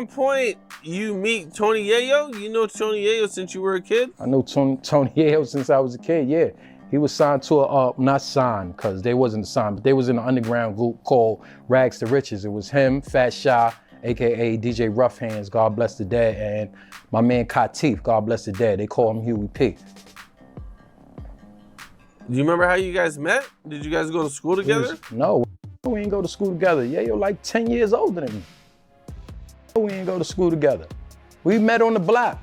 At one point, you meet Tony Yayo? You know Tony Yayo since you were a kid? I know Tony Yayo since I was a kid, yeah. He was signed to not signed, because they wasn't signed, but they was in an underground group called Rags to Riches. It was him, Fat Shy, AKA DJ Rough Hands, God bless the dead, and my man Katif, God bless the dead. They call him Huey P. Do you remember how you guys met? Did you guys go to school together? No, we didn't go to school together. Yayo like 10 years older than me. We didn't go to school together. We met on the block.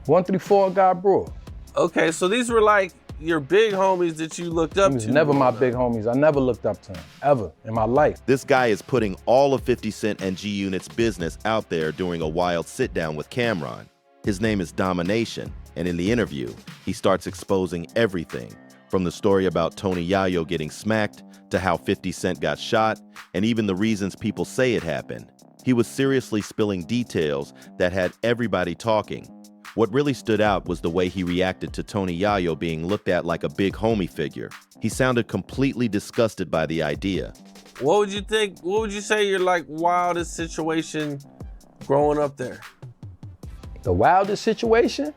134 God Brewer. Okay, so these were like your big homies that you looked up to. He was never my big homies. I never looked up to him, ever, in my life. This guy is putting all of 50 Cent and G-Unit's business out there during a wild sit-down with Cameron. His name is Domination, and in the interview, he starts exposing everything, from the story about Tony Yayo getting smacked, to how 50 Cent got shot, and even the reasons people say it happened. He was seriously spilling details that had everybody talking. What really stood out was the way he reacted to Tony Yayo being looked at like a big homie figure. He sounded completely disgusted by the idea. What would you think, what would you say your like wildest situation growing up there? The wildest situation?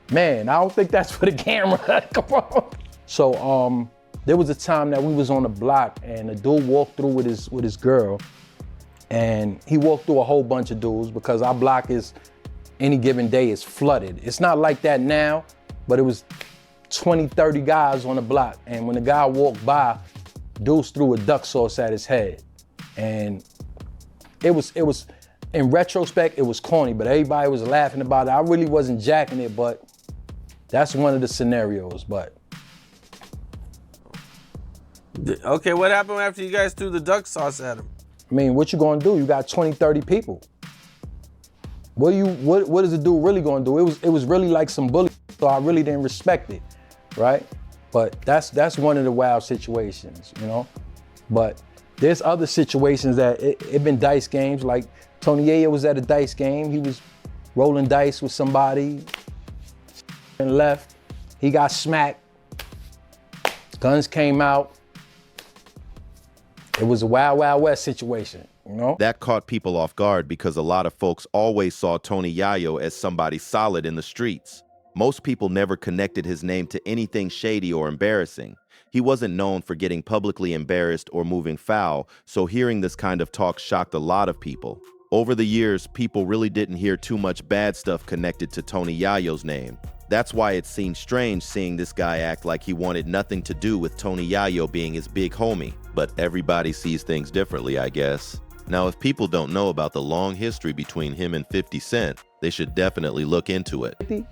Man, I don't think that's for the camera. Come on. So there was a time that we was on the block and a dude walked through with his girl, and he walked through a whole bunch of dudes because our block is, any given day, is flooded. It's not like that now, but it was 20, 30 guys on the block. And when the guy walked by, dudes threw a duck sauce at his head. And it was, in retrospect, it was corny, but everybody was laughing about it. I really wasn't jacking it, but that's one of the scenarios, but. Okay, what happened after you guys threw the duck sauce at him? I mean, what you gonna do? You got 20, 30 people. What is the dude really gonna do? It was really like some bully, so I really didn't respect it, right? But that's one of the wild situations, you know? But there's other situations that it been dice games, like Tony Yayo was at a dice game. He was rolling dice with somebody and left. He got smacked. Guns came out. It was a Wild Wild West situation, you know? That caught people off guard because a lot of folks always saw Tony Yayo as somebody solid in the streets. Most people never connected his name to anything shady or embarrassing. He wasn't known for getting publicly embarrassed or moving foul, so hearing this kind of talk shocked a lot of people. Over the years, people really didn't hear too much bad stuff connected to Tony Yayo's name. That's why it seemed strange seeing this guy act like he wanted nothing to do with Tony Yayo being his big homie. But everybody sees things differently, I guess. Now, if people don't know about the long history between him and 50 Cent, they should definitely look into it.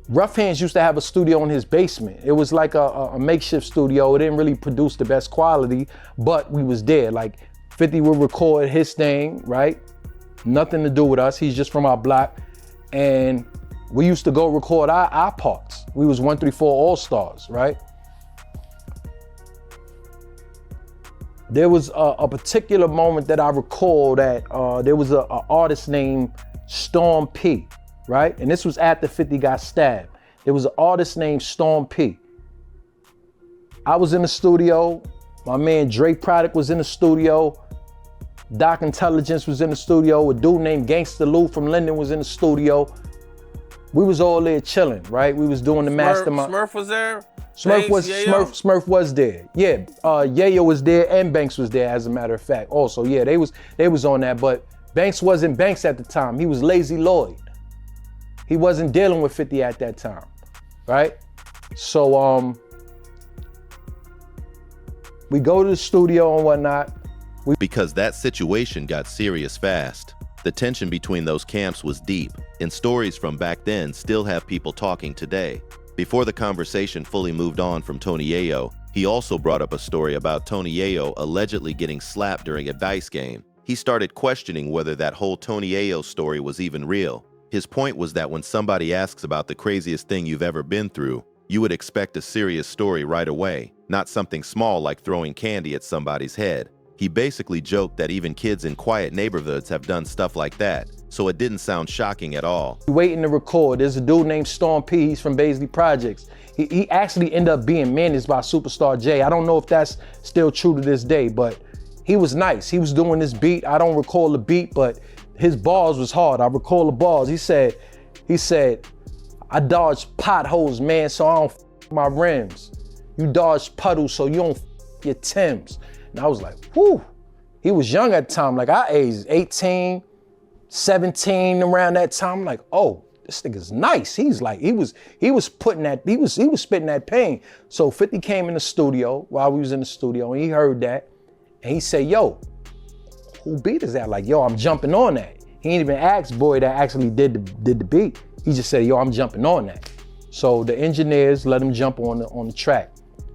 Rough Hands used to have a studio in his basement. It was like a makeshift studio. It didn't really produce the best quality, but we was there. Like 50 would record his thing, right? Nothing to do with us. He's just from our block. And we used to go record our parts. We was 134 All-Stars, right? There was a particular moment that I recall that there was an artist named Storm P, right? And this was after 50 got stabbed. There was an artist named Storm P. I was in the studio. My man Drake Product was in the studio. Doc Intelligence was in the studio. A dude named Gangsta Lou from Linden was in the studio. We was all there chilling, right? We was doing the mastermind. Smurf was there? Smurf was there. Yeah, Yayo was there and Banks was there, as a matter of fact. Also, yeah, they was on that, but Banks wasn't Banks at the time. He was Lazy Lloyd. He wasn't dealing with 50 at that time, right? So we go to the studio and whatnot. Because that situation got serious fast. The tension between those camps was deep, and stories from back then still have people talking today. Before the conversation fully moved on from Tony Yayo, he also brought up a story about Tony Yayo allegedly getting slapped during a dice game. He started questioning whether that whole Tony Yayo story was even real. His point was that when somebody asks about the craziest thing you've ever been through, you would expect a serious story right away, not something small like throwing candy at somebody's head. He basically joked that even kids in quiet neighborhoods have done stuff like that, so it didn't sound shocking at all. We waiting to record. There's a dude named Storm P. He's from Baisley Projects. He actually ended up being managed by Superstar J. I don't know if that's still true to this day, but he was nice. He was doing this beat. I don't recall the beat, but his bars was hard. I recall the bars. He said, I dodge potholes, man, so I don't my rims. You dodge puddles, so you don't your Timbs. And I was like, whew. He was young at the time, like our age, 18, 17, around that time. I'm like, oh, this nigga's nice. He's like, he was spitting that pain. So 50 came in the studio while we was in the studio, and he heard that, and he said, yo, who beat is that? Like, yo, I'm jumping on that. He ain't even asked Boy that actually did the beat. He just said, yo, I'm jumping on that. So the engineers let him jump on the track.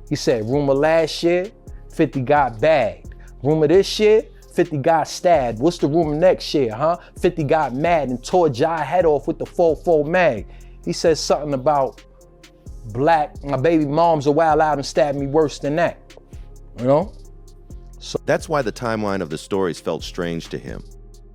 He said, rumor last year, 50 got bagged. Rumor this year, 50 got stabbed. What's the rumor next year, huh? 50 got mad and tore Jai head off with the 4-4 mag. He said something about black, my baby mom's a wild out and stabbed me worse than that, you know? So that's why the timeline of the stories felt strange to him.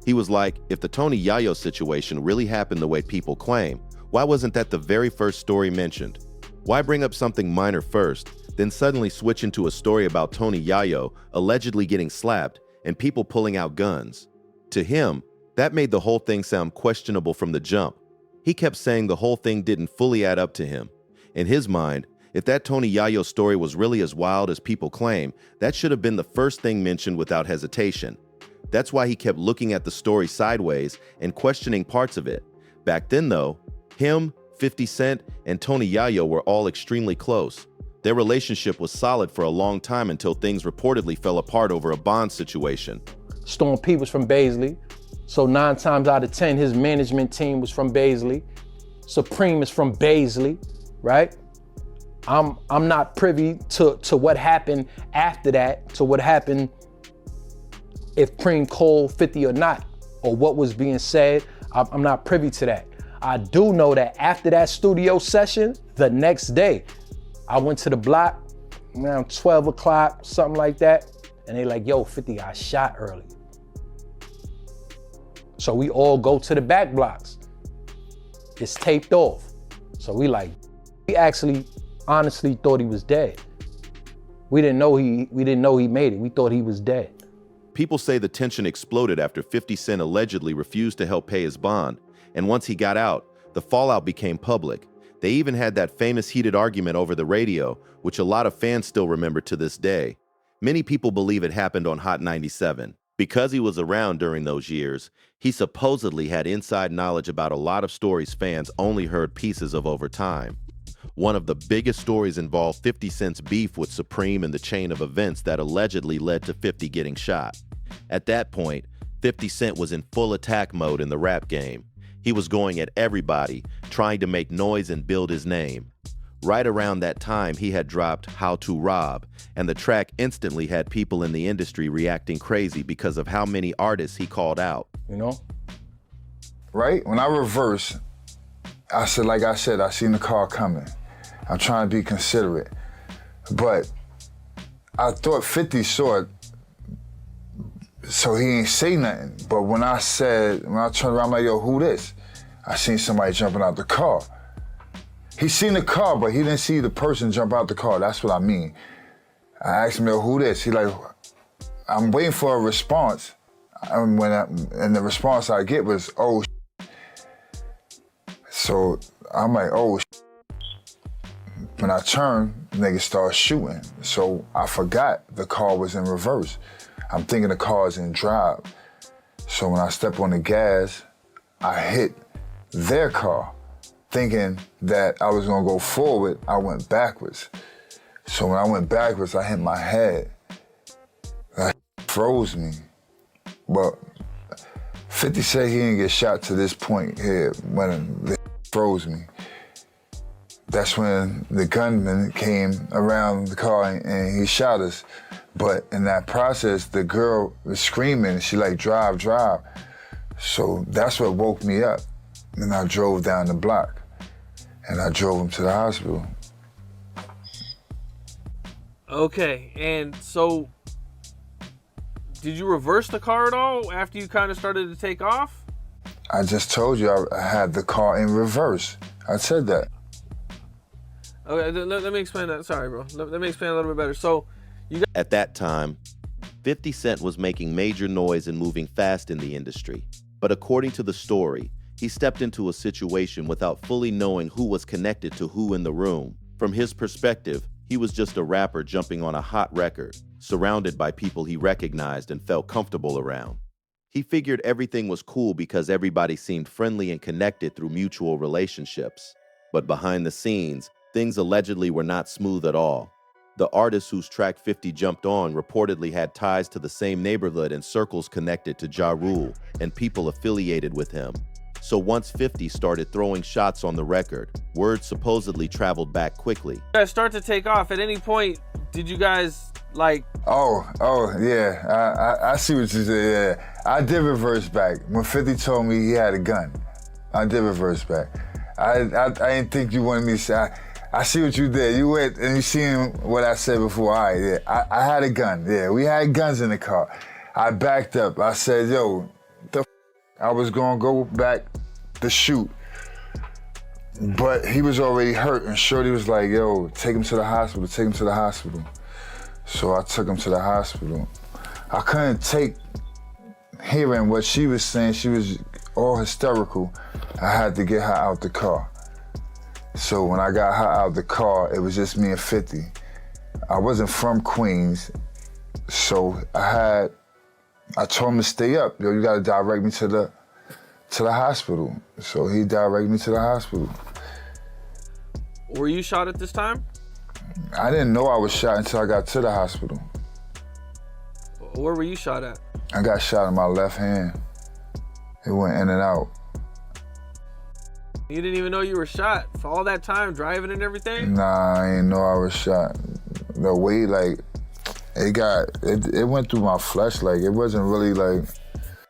He was like, if the Tony Yayo situation really happened the way people claim, why wasn't that the very first story mentioned? Why bring up something minor first, then suddenly switch into a story about Tony Yayo allegedly getting slapped and people pulling out guns? To him, that made the whole thing sound questionable from the jump. He kept saying the whole thing didn't fully add up to him. In his mind, if that Tony Yayo story was really as wild as people claim, that should have been the first thing mentioned without hesitation. That's why he kept looking at the story sideways and questioning parts of it. Back then though, him, 50 Cent, and Tony Yayo were all extremely close. Their relationship was solid for a long time until things reportedly fell apart over a bond situation. Storm P was from Baisley, so 9 times out of 10, his management team was from Baisley. Supreme is from Baisley, right? I'm not privy to what happened after that, to what happened if Preem called 50 or not, or what was being said. I'm not privy to that. I do know that after that studio session, the next day, I went to the block around 12 o'clock, something like that, and they like, yo, 50 got shot early. So we all go to the back blocks. It's taped off. So we actually honestly thought he was dead. We didn't know he made it. We thought he was dead. People say the tension exploded after 50 Cent allegedly refused to help pay his bond, and once he got out, the fallout became public. They even had that famous heated argument over the radio, which a lot of fans still remember to this day. Many people believe it happened on Hot 97. Because he was around during those years, he supposedly had inside knowledge about a lot of stories fans only heard pieces of over time. One of the biggest stories involved 50 Cent's beef with Supreme and the chain of events that allegedly led to 50 getting shot. At that point, 50 Cent was in full attack mode in the rap game. He was going at everybody, trying to make noise and build his name. Right around that time, he had dropped How to Rob, and the track instantly had people in the industry reacting crazy because of how many artists he called out. You know? Right? When I reverse, I said, I seen the car coming. I'm trying to be considerate. But I thought 50 saw it, so he ain't say nothing. But when I turned around, I'm like, yo, who this? I seen somebody jumping out the car. He seen the car, but he didn't see the person jump out the car. That's what I mean. I asked him, yo, who this? He like, I'm waiting for a response. And the response I get was, oh, so I'm like, oh, when I turned, niggas started shooting. So I forgot the car was in reverse. I'm thinking the car's in drive. So when I step on the gas, I hit their car. Thinking that I was gonna go forward, I went backwards. So when I went backwards, I hit my head. That froze me. But 50 said he didn't get shot to this point here when it froze me. That's when the gunman came around the car and he shot us. But in that process, the girl was screaming, she like, drive, drive. So that's what woke me up. And I drove down the block and I drove him to the hospital. Okay, and so did you reverse the car at all after you kind of started to take off? I just told you I had the car in reverse. I said that. Okay, let me explain that. Sorry, bro. Let me explain a little bit better. So, At that time, 50 Cent was making major noise and moving fast in the industry. But according to the story, he stepped into a situation without fully knowing who was connected to who in the room. From his perspective, he was just a rapper jumping on a hot record, surrounded by people he recognized and felt comfortable around. He figured everything was cool because everybody seemed friendly and connected through mutual relationships. But behind the scenes, things allegedly were not smooth at all. The artist whose track 50 jumped on reportedly had ties to the same neighborhood and circles connected to Ja Rule and people affiliated with him. So once 50 started throwing shots on the record, word supposedly traveled back quickly. you guys start to take off. At any point, did you guys like? Oh, yeah. I see what you said. Yeah, I did reverse back when 50 told me he had a gun. I did reverse back. I didn't think you wanted me to say. I see what you did. You went and you seen what I said before. All right, yeah. I had a gun. Yeah, we had guns in the car. I backed up. I said, yo, I was gonna go back to shoot. But he was already hurt, and Shorty was like, yo, take him to the hospital, take him to the hospital. So I took him to the hospital. I couldn't take hearing what she was saying. She was all hysterical. I had to get her out the car. So when I got her out the car, it was just me and 50. I wasn't from Queens, so I told him to stay up. Yo, you gotta direct me to the hospital. So he directed me to the hospital. Were you shot at this time? I didn't know I was shot until I got to the hospital. Where were you shot at? I got shot in my left hand. It went in and out. You didn't even know you were shot for all that time driving and everything? Nah, I didn't know I was shot. The way, like, it went through my flesh, like, it wasn't really like.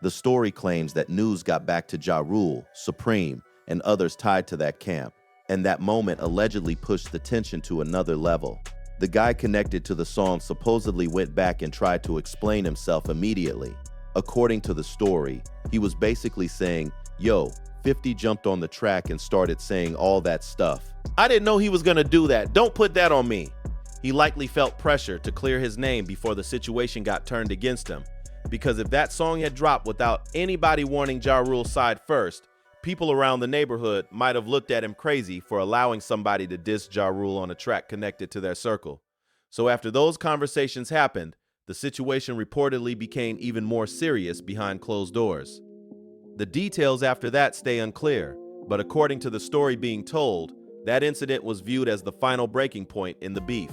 The story claims that news got back to Ja Rule, Supreme, and others tied to that camp, and that moment allegedly pushed the tension to another level. The guy connected to the song supposedly went back and tried to explain himself immediately. According to the story, he was basically saying, yo, 50 jumped on the track and started saying all that stuff. I didn't know he was gonna do that. Don't put that on me. He likely felt pressure to clear his name before the situation got turned against him. Because if that song had dropped without anybody warning Ja Rule's side first, people around the neighborhood might have looked at him crazy for allowing somebody to diss Ja Rule on a track connected to their circle. So after those conversations happened, the situation reportedly became even more serious behind closed doors. The details after that stay unclear, but according to the story being told, that incident was viewed as the final breaking point in the beef.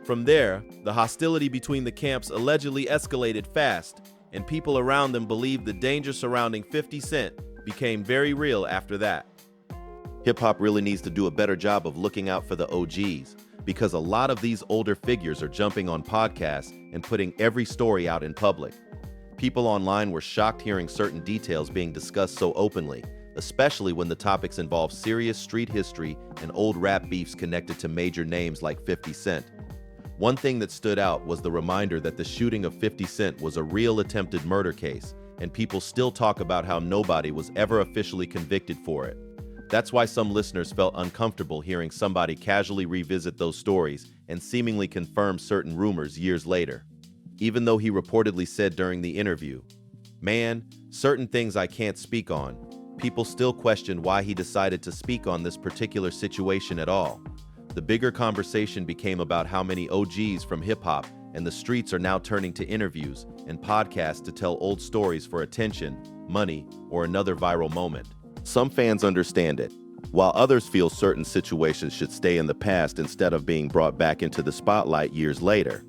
From there, the hostility between the camps allegedly escalated fast, and people around them believed the danger surrounding 50 Cent became very real after that. Hip-hop really needs to do a better job of looking out for the OGs, because a lot of these older figures are jumping on podcasts and putting every story out in public. People online were shocked hearing certain details being discussed so openly, especially when the topics involve serious street history and old rap beefs connected to major names like 50 Cent. One thing that stood out was the reminder that the shooting of 50 Cent was a real attempted murder case, and people still talk about how nobody was ever officially convicted for it. That's why some listeners felt uncomfortable hearing somebody casually revisit those stories and seemingly confirm certain rumors years later. Even though he reportedly said during the interview, "Man, certain things I can't speak on," people still questioned why he decided to speak on this particular situation at all. The bigger conversation became about how many OGs from hip-hop and the streets are now turning to interviews and podcasts to tell old stories for attention, money, or another viral moment. Some fans understand it, while others feel certain situations should stay in the past instead of being brought back into the spotlight years later.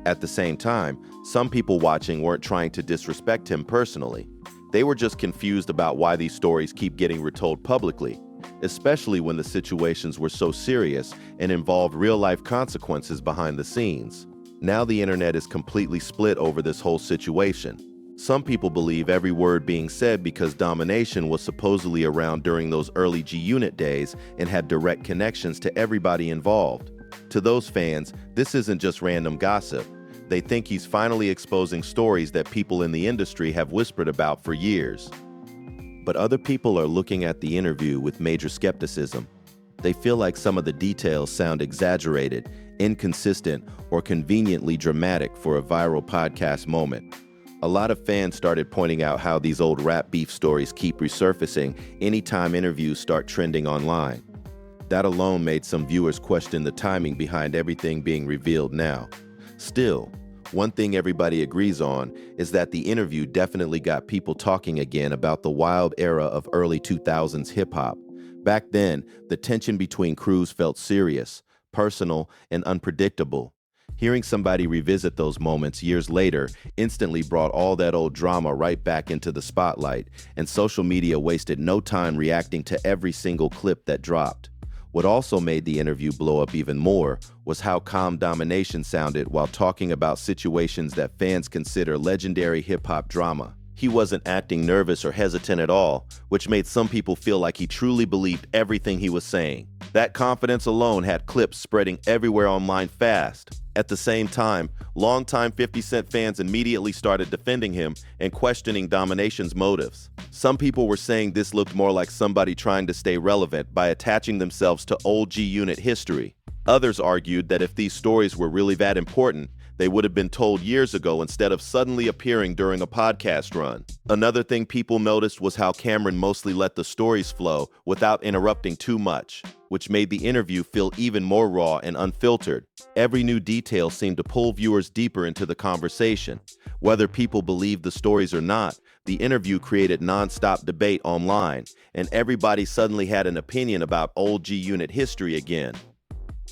At the same time, some people watching weren't trying to disrespect him personally. They were just confused about why these stories keep getting retold publicly, especially when the situations were so serious and involved real-life consequences behind the scenes. Now the internet is completely split over this whole situation. Some people believe every word being said because Domination was supposedly around during those early G-Unit days and had direct connections to everybody involved. To those fans, this isn't just random gossip. They think he's finally exposing stories that people in the industry have whispered about for years. But other people are looking at the interview with major skepticism. They feel like some of the details sound exaggerated, inconsistent, or conveniently dramatic for a viral podcast moment. A lot of fans started pointing out how these old rap beef stories keep resurfacing anytime interviews start trending online. That alone made some viewers question the timing behind everything being revealed now. Still, one thing everybody agrees on is that the interview definitely got people talking again about the wild era of early 2000s hip-hop. Back then, the tension between crews felt serious, personal, and unpredictable. Hearing somebody revisit those moments years later instantly brought all that old drama right back into the spotlight, and social media wasted no time reacting to every single clip that dropped. What also made the interview blow up even more was how calm Domination sounded while talking about situations that fans consider legendary hip-hop drama. He wasn't acting nervous or hesitant at all, which made some people feel like he truly believed everything he was saying. That confidence alone had clips spreading everywhere online fast. At the same time, longtime 50 Cent fans immediately started defending him and questioning Domination's motives. Some people were saying this looked more like somebody trying to stay relevant by attaching themselves to old G-Unit history. Others argued that if these stories were really that important, they would have been told years ago instead of suddenly appearing during a podcast run. Another thing people noticed was how Cameron mostly let the stories flow without interrupting too much, which made the interview feel even more raw and unfiltered. Every new detail seemed to pull viewers deeper into the conversation. Whether people believed the stories or not, the interview created non-stop debate online, and everybody suddenly had an opinion about old G-Unit history again.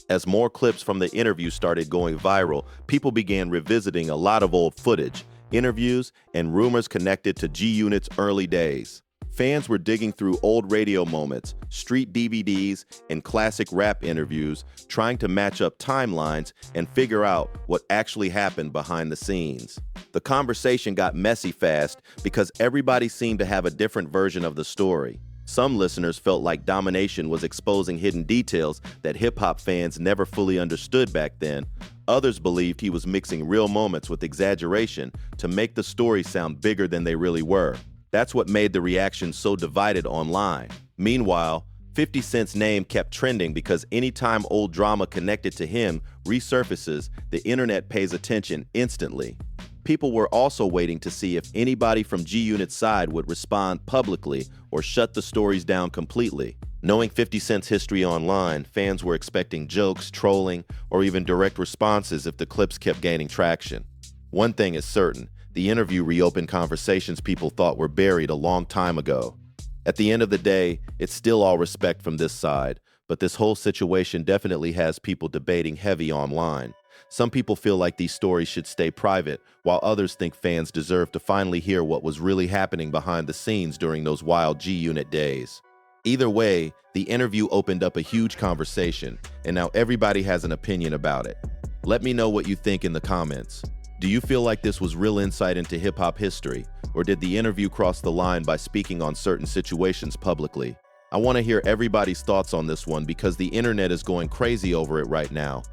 As more clips from the interview started going viral, people began revisiting a lot of old footage, interviews, and rumors connected to G-Unit's early days. Fans were digging through old radio moments, street DVDs, and classic rap interviews, trying to match up timelines and figure out what actually happened behind the scenes. The conversation got messy fast because everybody seemed to have a different version of the story. Some listeners felt like Domination was exposing hidden details that hip-hop fans never fully understood back then. Others believed he was mixing real moments with exaggeration to make the story sound bigger than they really were. That's what made the reaction so divided online. Meanwhile, 50 Cent's name kept trending because anytime old drama connected to him resurfaces, the internet pays attention instantly. People were also waiting to see if anybody from G-Unit's side would respond publicly or shut the stories down completely. Knowing 50 Cent's history online, fans were expecting jokes, trolling, or even direct responses if the clips kept gaining traction. One thing is certain, the interview reopened conversations people thought were buried a long time ago. At the end of the day, it's still all respect from this side, but this whole situation definitely has people debating heavy online. Some people feel like these stories should stay private, while others think fans deserve to finally hear what was really happening behind the scenes during those wild G-Unit days. Either way, the interview opened up a huge conversation, and now everybody has an opinion about it. Let me know what you think in the comments. Do you feel like this was real insight into hip-hop history, or did the interview cross the line by speaking on certain situations publicly? I want to hear everybody's thoughts on this one because the internet is going crazy over it right now.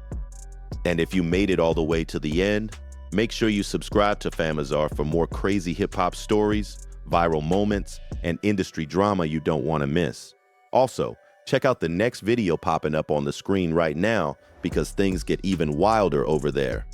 And if you made it all the way to the end, make sure you subscribe to Famazar for more crazy hip-hop stories, viral moments, and industry drama you don't want to miss. Also, check out the next video popping up on the screen right now because things get even wilder over there.